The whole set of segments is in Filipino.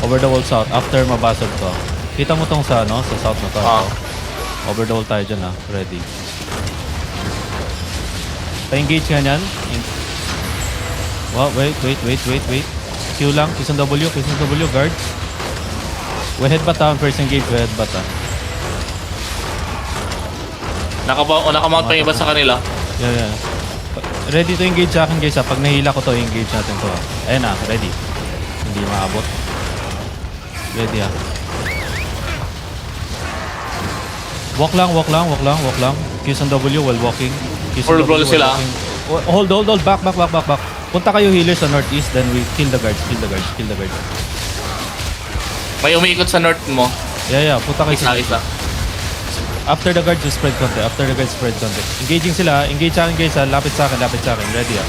Over the wall south. After mabasag to. Kita mo tong sa, no? Sa south na to. Over the wall tayo dyan, ha? Ready. Pa-engage nga yan. Wow, wait. Q lang. Q sa W. Guard. We headbutt ha. First engage, we headbutt ha. Nakamount pa yung iba sa kanila. Yeah. Ready to engage sa akin guys ha. Pag nahila ko to, engage natin to ha. Ayan ha, ready. Hindi maabot. Ready ha. Walk lang. Q sa W while walking. Full roll sila. Hold. Back. Punta kayo healers sa northeast, then we kill the guards. May umiikot sa north mo. Yeah. Punta kayo sa Isa. After the guards, you spread konti. Engaging sila. Engage sa akin guys ha. Lapit sa akin. Ready ha.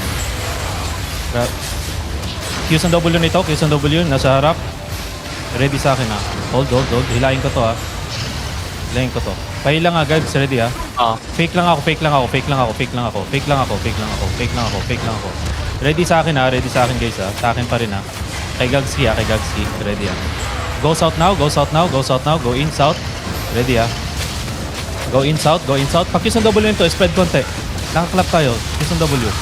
Q sa W nito. Nasa harap. Ready sa akin ha. Hold. Hilahin ko to ha. Pahila nga guys. Ready ha. Fake lang ako. Ready sa akin ha. Guys ha. Sa akin pa rin ha. Kay Gagski. Ready ha. Go south now. Go in south. Ready ha. Go in south. Pag Q sa W nito, spread konti. Nakaklap tayo. Q sa W.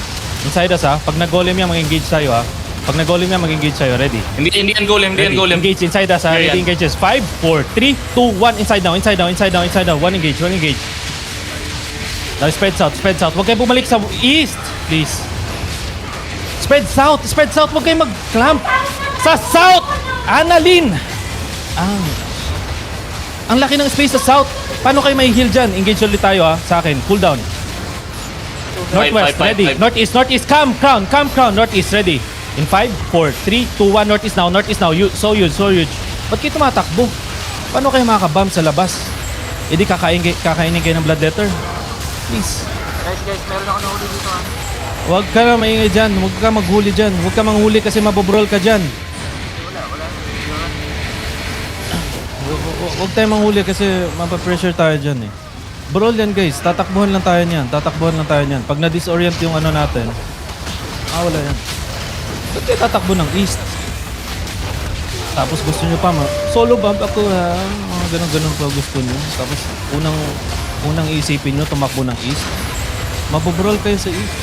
Inside us ha. Pag nag-golem yan, mag-engage tayo ha. Ready. Hindi yan golem. Engage inside us ha. Ready engages. 5, 4, 3, 2, 1. Inside down. One engage. Now spread south. Huwag kayo bumalik sa east, please. Spread south. Huwag kayo mag-clamp. Sa south! Annalyn! Ang laki ng space sa south. Paano kayo may heal dyan? Engage ulit tayo ha. Sa akin. Cool down. Northwest. Ready. Northeast. Come crown. Northeast. Ready. In 5, 4, 3, 2, 1. Northeast now. So huge. Ba't kayo tumatakbo? Paano kayo makakabam sa labas? Hindi kakainin kayo ng bloodletter. Please. Guys, meron ako nahuli dito ha. Huwag ka na maingay dyan. Huwag ka maghuli dyan. Huwag ka manghuli kasi mabobrol ka dyan. Wala. Huwag tayo manghuli kasi mapapressure tayo dyan eh. Brawl yan guys. Tatakbuhan lang tayo niyan. Pag na-disorient yung ano natin, wala yan. Ba't kayo tatakbo ng east? Tapos gusto nyo pa solo bump ako ha. Mga ganun pa gusto nyo. Tapos unang isipin nyo tumakbo ng east. Mabobrol kayo sa east.